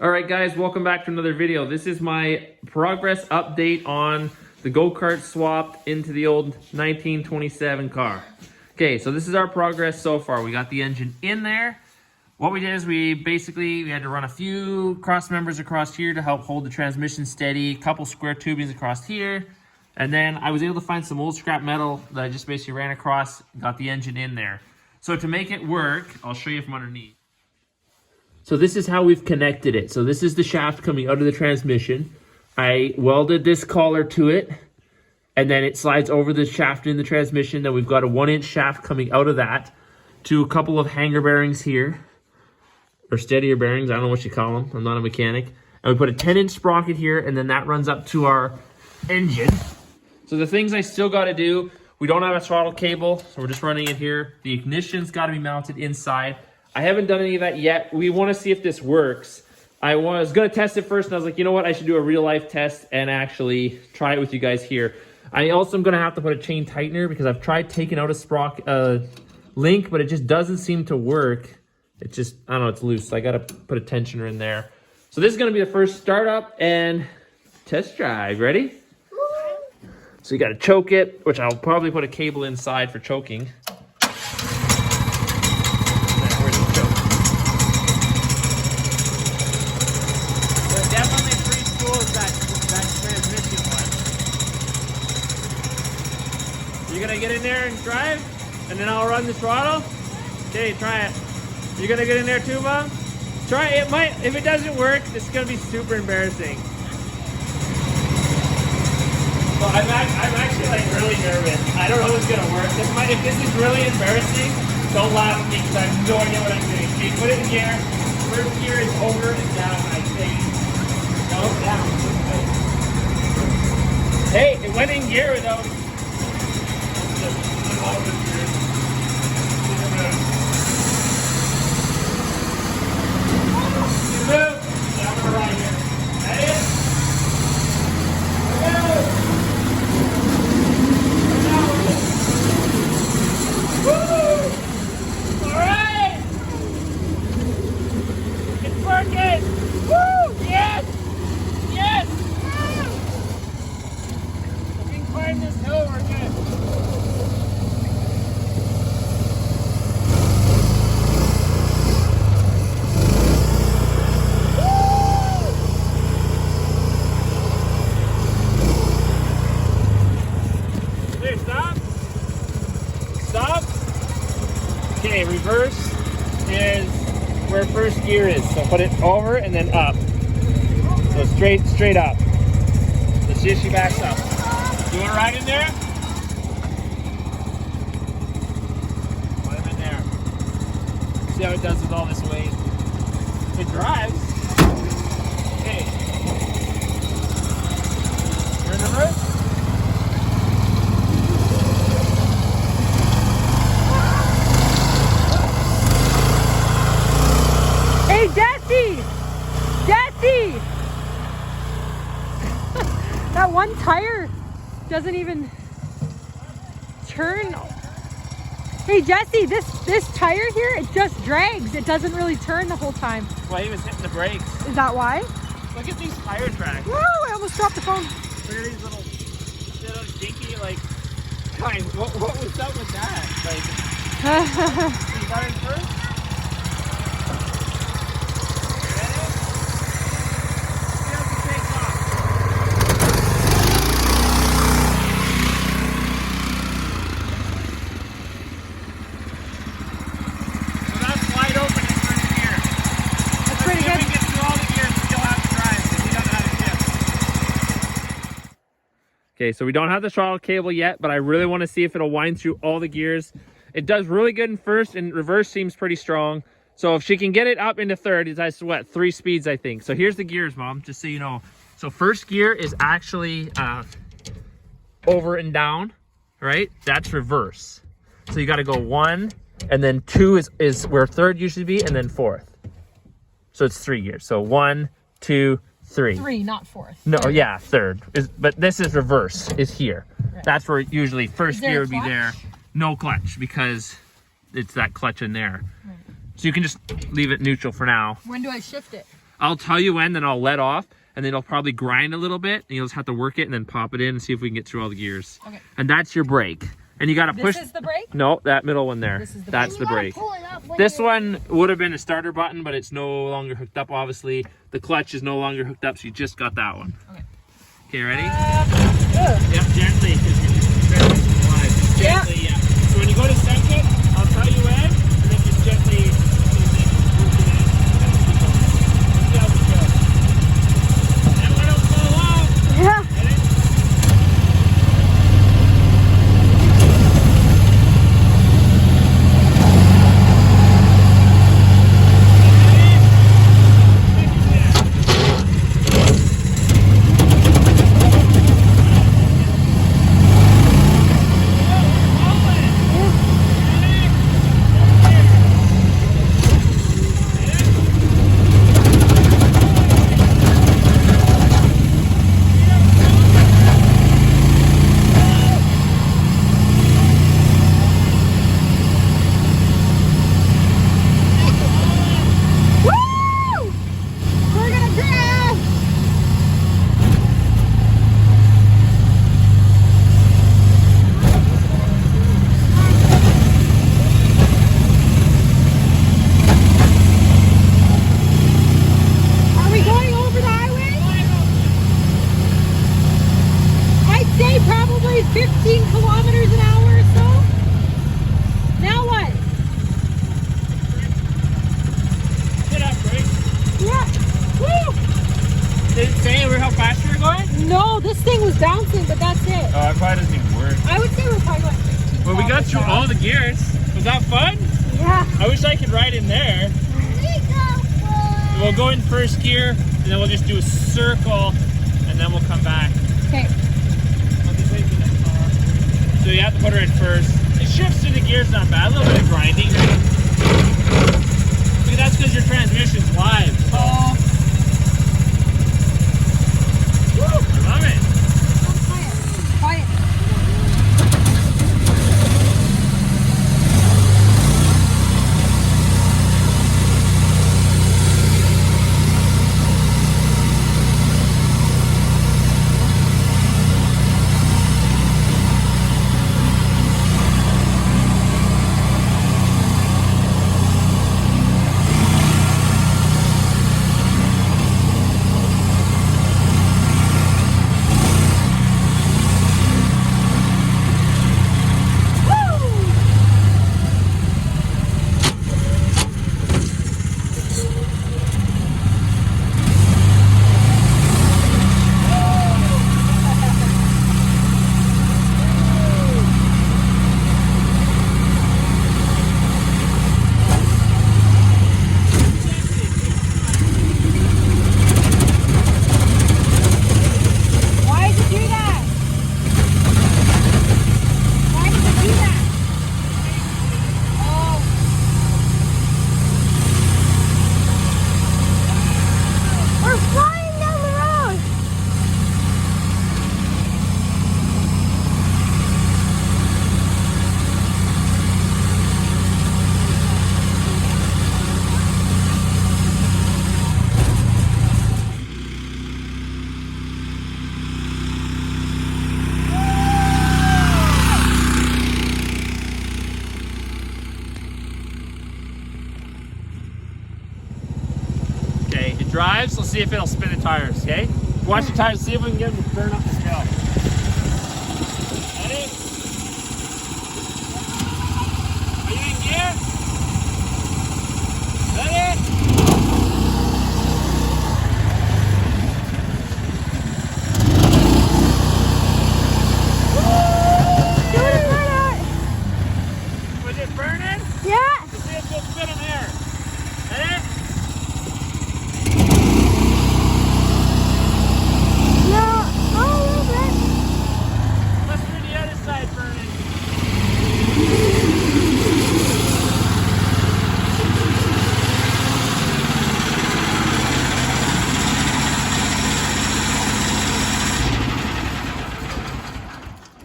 All right, guys, welcome back to another video. This is my progress update on the go-kart swapped into the old 1927 car. Okay, so this is our progress so far. We got the engine in there. What we did is we had to run a few cross members across here to help hold the transmission steady, a couple square tubings across here, and then I was able to find some old scrap metal that I just basically ran across, got the engine in there. So to make it work, I'll show you from underneath. So this is how we've connected it. So this is the shaft coming out of the transmission. I welded this collar to it, and then it slides over the shaft in the transmission. Then we've got a 1-inch shaft coming out of that to a couple of hanger bearings here, or steadier bearings, I don't know what you call them. I'm not a mechanic. And we put a 10-inch sprocket here, and then that runs up to our engine. So the things I still got to do, we don't have a throttle cable, so we're just running it here. The ignition's got to be mounted inside. I haven't done any of that yet. We want to see if this works. I was going to test it first, and I was like, you know what? I should do a real-life test and actually try it with you guys here. I also am going to have to put a chain tightener because I've tried taking out a link, but it just doesn't seem to work. It just, I don't know, it's loose. So I got to put a tensioner in there. So this is going to be the first startup and test drive. Ready? So you got to choke it, which I'll probably put a cable inside for choking. You're gonna get in there and drive, and then I'll run the throttle. Okay, try it. You're gonna get in there too, Mom? Try it. It might, if it doesn't work, it's gonna be super embarrassing. So I'm actually like really nervous. I don't know if it's gonna work. If this is really embarrassing, don't laugh at me because I have no idea what I'm doing. Okay, put it in gear. First gear is over and down, I think. No, down. Hey, it went in gear without. Okay, reverse is where first gear is. So put it over and then up. So straight up. Let's see if she backs up. You want to ride in there? Put him in there. See how it does with all this weight. It drives. Okay. You're in reverse? Jesse! That one tire doesn't even turn. Hey Jesse, this tire here, it just drags. It doesn't really turn the whole time. Well, he was hitting the brakes. Is that why? Look at these tire tracks. Whoa, I almost dropped the phone. Look at these little dinky, like, kind. What was up with that? Like, you got in first? Okay, so we don't have the throttle cable yet, but I really want to see if it'll wind through all the gears. It does really good in first, and reverse seems pretty strong. So if she can get it up into third, it's what, 3 speeds, I think. So here's the gears, Mom, just so you know. So first gear is actually over and down, right? That's reverse. So you got to go 1, and then 2 is where third usually be, and then 4th. So it's 3 gears. So 1, 2, 3. 3, not 4th. No, yeah, third. But this is reverse, is here. Right. That's where usually first gear would be there. No clutch, because it's that clutch in there. Right. So you can just leave it neutral for now. When do I shift it? I'll tell you when, then I'll let off, and then it'll probably grind a little bit, and you'll just have to work it and then pop it in and see if we can get through all the gears. Okay. And that's your brake. And you gotta push. This is the brake? No, that middle one there. This is the That's the brake. This one would have been a starter button, but it's no longer hooked up, obviously. The clutch is no longer hooked up, so you just got that one. Okay. Okay, ready? Yep, gently. Just gently, yeah. So when you go to second, I'll tell you when, and then just gently. See how we go. That one will fall off. Yeah. Probably 15 kilometers an hour or so. Now what? Get up, Greg. Yeah. Woo! Did it say how fast you were going? No, this thing was bouncing, but that's it. Oh, it probably doesn't even work. I would say we're probably going 15. Well, we got through all the gears. Was that fun? Yeah. I wish I could ride in there. We'll go in first gear, and then we'll just do a circle, and then we'll come back. Okay. So you have to put her in first. It shifts to the gears, not bad. A little bit of grinding. See, that's because your transmission's live. So. Oh. I love it. Quiet. Drives, we'll see if it'll spin the tires, okay? Watch the tires, see if we can get them to burn up the hill. Ready? Are you in gear? Ready? Was it burning? Yeah. Let's see if it'll spin them here. Ready?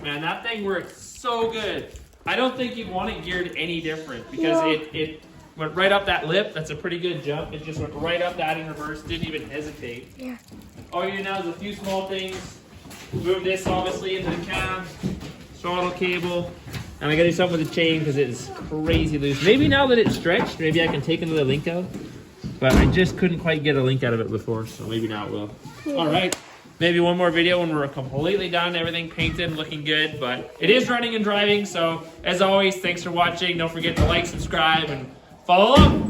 Man, that thing works so good. I don't think you'd want it geared any different because Went right up that lip. That's a pretty good jump. It just went right up that in reverse. Didn't even hesitate. Yeah. All you do now is a few small things. Move this obviously into the cab. Throttle cable. And I gotta do something with the chain because it's crazy loose. Maybe now that it's stretched, maybe I can take another link out. But I just couldn't quite get a link out of it before, so maybe now it will. All right. Maybe one more video when we're completely done, everything painted and looking good. But it is running and driving, so as always, thanks for watching. Don't forget to like, subscribe, and follow along.